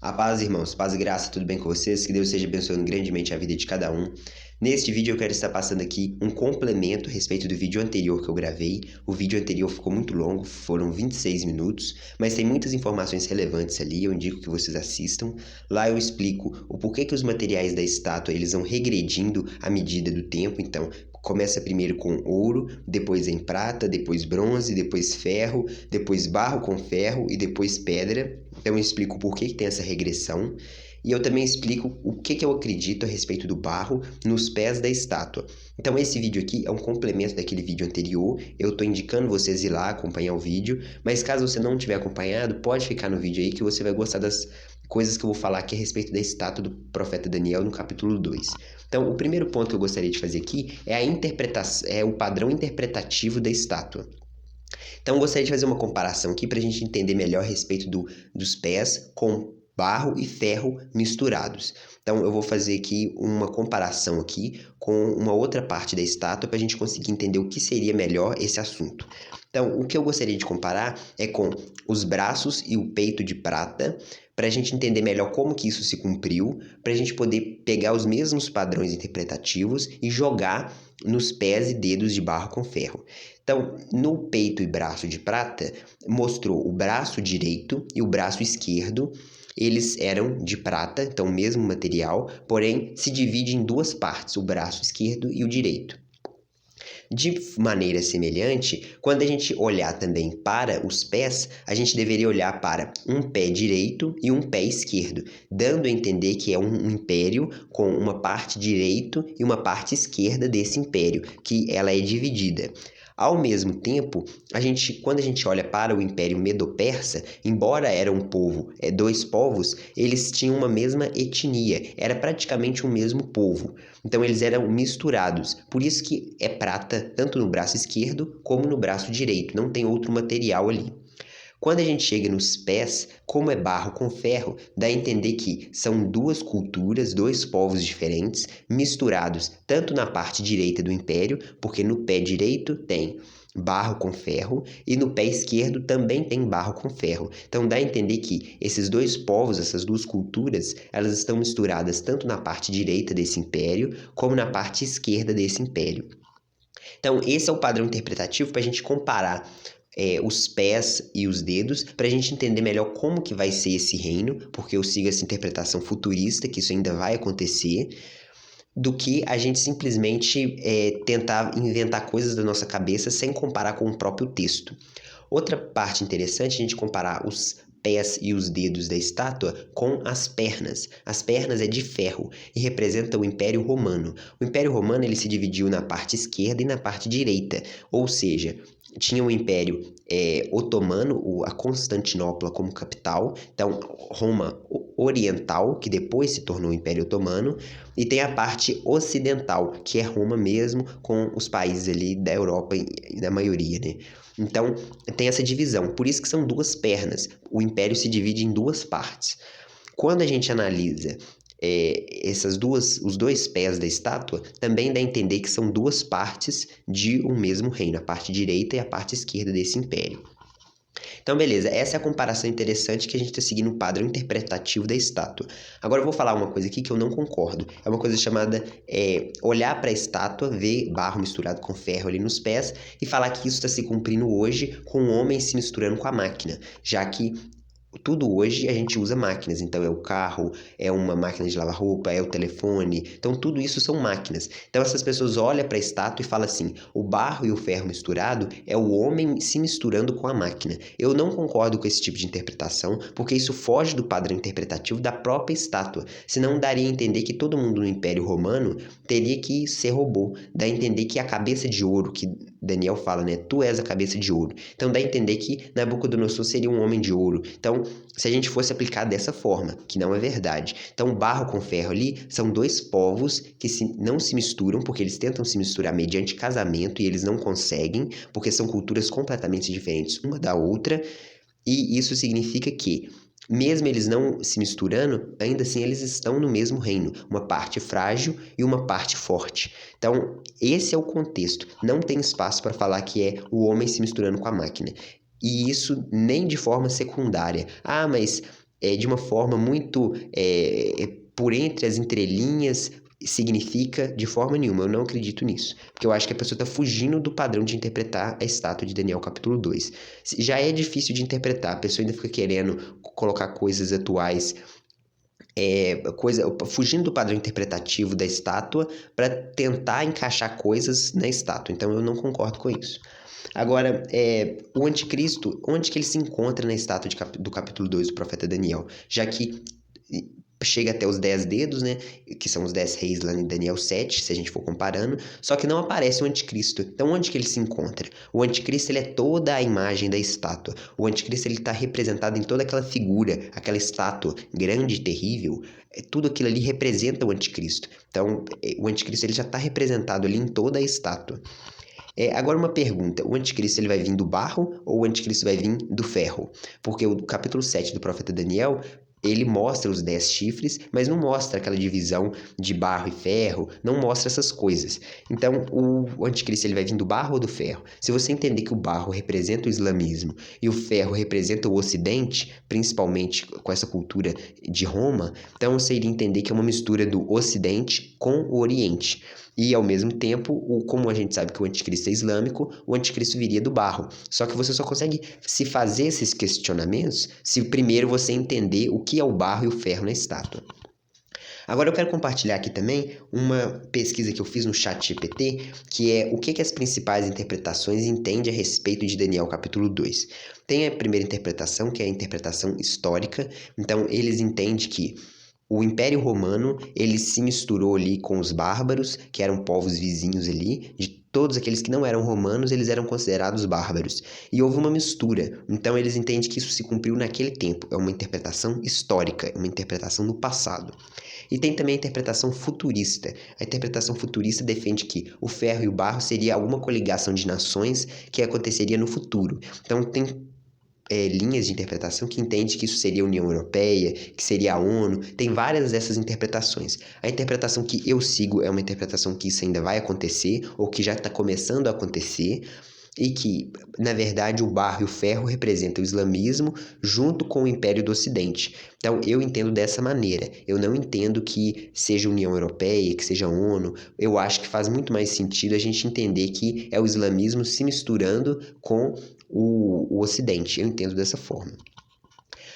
A paz, irmãos, paz e graça, tudo bem com vocês? Que Deus esteja abençoando grandemente a vida de cada um. Neste vídeo eu quero estar passando aqui um complemento a respeito do vídeo anterior que eu gravei. O vídeo anterior ficou muito longo, foram 26 minutos, mas tem muitas informações relevantes ali, eu indico que vocês assistam. Lá eu explico o porquê que os materiais da estátua eles vão regredindo à medida do tempo, então começa primeiro com ouro, depois em prata, depois bronze, depois ferro, depois barro com ferro e depois pedra. Então eu explico por que tem essa regressão e eu também explico o que eu acredito a respeito do barro nos pés da estátua. Então esse vídeo aqui é um complemento daquele vídeo anterior, eu estou indicando vocês ir lá acompanhar o vídeo, mas caso você não tiver acompanhado, pode ficar no vídeo aí que você vai gostar das coisas que eu vou falar aqui a respeito da estátua do profeta Daniel no capítulo 2. Então o primeiro ponto que eu gostaria de fazer aqui é a interpretação, é o padrão interpretativo da estátua. Então, eu gostaria de fazer uma comparação aqui para a gente entender melhor a respeito dos pés com barro e ferro misturados. Então, eu vou fazer aqui uma comparação aqui com uma outra parte da estátua para a gente conseguir entender o que seria melhor esse assunto. Então, o que eu gostaria de comparar é com os braços e o peito de prata, para a gente entender melhor como que isso se cumpriu, para a gente poder pegar os mesmos padrões interpretativos e jogar nos pés e dedos de barro com ferro. Então, no peito e braço de prata, mostrou o braço direito e o braço esquerdo. Eles eram de prata, então mesmo material, porém se divide em duas partes, o braço esquerdo e o direito. De maneira semelhante, quando a gente olhar também para os pés, a gente deveria olhar para um pé direito e um pé esquerdo, dando a entender que é um império com uma parte direito e uma parte esquerda desse império, que ela é dividida. Ao mesmo tempo, quando a gente olha para o Império Medo-Persa, embora era um povo, dois povos, eles tinham uma mesma etnia, era praticamente o mesmo povo. Então eles eram misturados, por isso que é prata tanto no braço esquerdo como no braço direito, não tem outro material ali. Quando a gente chega nos pés, como é barro com ferro, dá a entender que são duas culturas, dois povos diferentes, misturados tanto na parte direita do império, porque no pé direito tem barro com ferro e no pé esquerdo também tem barro com ferro. Então dá a entender que esses dois povos, essas duas culturas, elas estão misturadas tanto na parte direita desse império como na parte esquerda desse império. Então esse é o padrão interpretativo para a gente comparar os pés e os dedos, para a gente entender melhor como que vai ser esse reino, porque eu sigo essa interpretação futurista, que isso ainda vai acontecer, do que a gente simplesmente tentar inventar coisas da nossa cabeça sem comparar com o próprio texto. Outra parte interessante é a gente comparar os pés e os dedos da estátua com as pernas. As pernas é de ferro e representa o Império Romano. O Império Romano ele se dividiu na parte esquerda e na parte direita, ou seja, tinha o Império Otomano, a Constantinopla como capital, então Roma Oriental, que depois se tornou o Império Otomano, e tem a parte ocidental, que é Roma mesmo, com os países ali da Europa, na maioria, né? Então, tem essa divisão, por isso que são duas pernas, o império se divide em duas partes. Quando a gente analisa os dois pés da estátua, também dá a entender que são duas partes de um mesmo reino, a parte direita e a parte esquerda desse império. Então, beleza, essa é a comparação interessante que a gente está seguindo o padrão interpretativo da estátua. Agora eu vou falar uma coisa aqui que eu não concordo. É uma coisa chamada olhar para a estátua, ver barro misturado com ferro ali nos pés e falar que isso está se cumprindo hoje com o homem se misturando com a máquina, já que tudo hoje a gente usa máquinas, então é o carro, é uma máquina de lavar roupa, é o telefone, então tudo isso são máquinas. Então essas pessoas olham para a estátua e falam assim, o barro e o ferro misturado é o homem se misturando com a máquina. Eu não concordo com esse tipo de interpretação, porque isso foge do padrão interpretativo da própria estátua, senão daria a entender que todo mundo no Império Romano teria que ser robô, dá a entender que a cabeça de ouro, que Daniel fala, né, tu és a cabeça de ouro, então dá a entender que Nabucodonosor seria um homem de ouro. Então se a gente fosse aplicar dessa forma, que não é verdade. Então, barro com ferro ali são dois povos que não se misturam, porque eles tentam se misturar mediante casamento e eles não conseguem, porque são culturas completamente diferentes uma da outra, e isso significa que, mesmo eles não se misturando, ainda assim eles estão no mesmo reino, uma parte frágil e uma parte forte. Então, esse é o contexto. Não tem espaço para falar que é o homem se misturando com a máquina. E isso nem de forma secundária. Ah, mas de uma forma muito por entre as entrelinhas, significa de forma nenhuma. Eu não acredito nisso, porque eu acho que a pessoa está fugindo do padrão de interpretar a estátua de Daniel capítulo 2. Já é difícil de interpretar, a pessoa ainda fica querendo colocar coisas atuais, fugindo do padrão interpretativo da estátua para tentar encaixar coisas na estátua. Então eu não concordo com isso. Agora, o anticristo, onde que ele se encontra na estátua do capítulo 2 do profeta Daniel? Já que chega até os 10 dedos, né, que são os 10 reis lá em Daniel 7, se a gente for comparando, só que não aparece o anticristo. Então, onde que ele se encontra? O anticristo, ele é toda a imagem da estátua. O anticristo, ele está representado em toda aquela figura, aquela estátua grande e terrível. Tudo aquilo ali representa o anticristo. Então, o anticristo, ele já está representado ali em toda a estátua. Agora uma pergunta, o anticristo ele vai vir do barro ou o anticristo vai vir do ferro? Porque o capítulo 7 do profeta Daniel, ele mostra os 10 chifres, mas não mostra aquela divisão de barro e ferro, não mostra essas coisas. Então, o anticristo ele vai vir do barro ou do ferro? Se você entender que o barro representa o islamismo e o ferro representa o ocidente, principalmente com essa cultura de Roma, então você iria entender que é uma mistura do ocidente com o oriente. E, ao mesmo tempo, como a gente sabe que o anticristo é islâmico, o anticristo viria do barro. Só que você só consegue se fazer esses questionamentos se primeiro você entender o que é o barro e o ferro na estátua. Agora eu quero compartilhar aqui também uma pesquisa que eu fiz no ChatGPT, que é o que as principais interpretações entendem a respeito de Daniel capítulo 2. Tem a primeira interpretação, que é a interpretação histórica. Então, eles entendem que o Império Romano, ele se misturou ali com os bárbaros, que eram povos vizinhos ali, de todos aqueles que não eram romanos, eles eram considerados bárbaros. E houve uma mistura. Então, eles entendem que isso se cumpriu naquele tempo. É uma interpretação histórica, uma interpretação do passado. E tem também a interpretação futurista. A interpretação futurista defende que o ferro e o barro seria alguma coligação de nações que aconteceria no futuro. Então, tem linhas de interpretação que entende que isso seria a União Europeia, que seria a ONU, tem várias dessas interpretações. A interpretação que eu sigo é uma interpretação que isso ainda vai acontecer, ou que já está começando a acontecer, e que, na verdade, o barro e o ferro representam o islamismo junto com o Império do Ocidente. Então, eu entendo dessa maneira. Eu não entendo que seja a União Europeia, que seja a ONU. Eu acho que faz muito mais sentido a gente entender que é o islamismo se misturando com o Ocidente. Eu entendo dessa forma.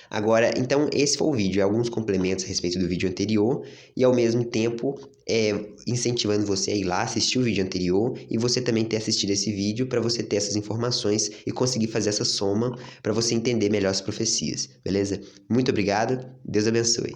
Agora, então, esse foi o vídeo, alguns complementos a respeito do vídeo anterior e, ao mesmo tempo, incentivando você a ir lá assistir o vídeo anterior e você também ter assistido esse vídeo para você ter essas informações e conseguir fazer essa soma para você entender melhor as profecias, beleza? Muito obrigado, Deus abençoe.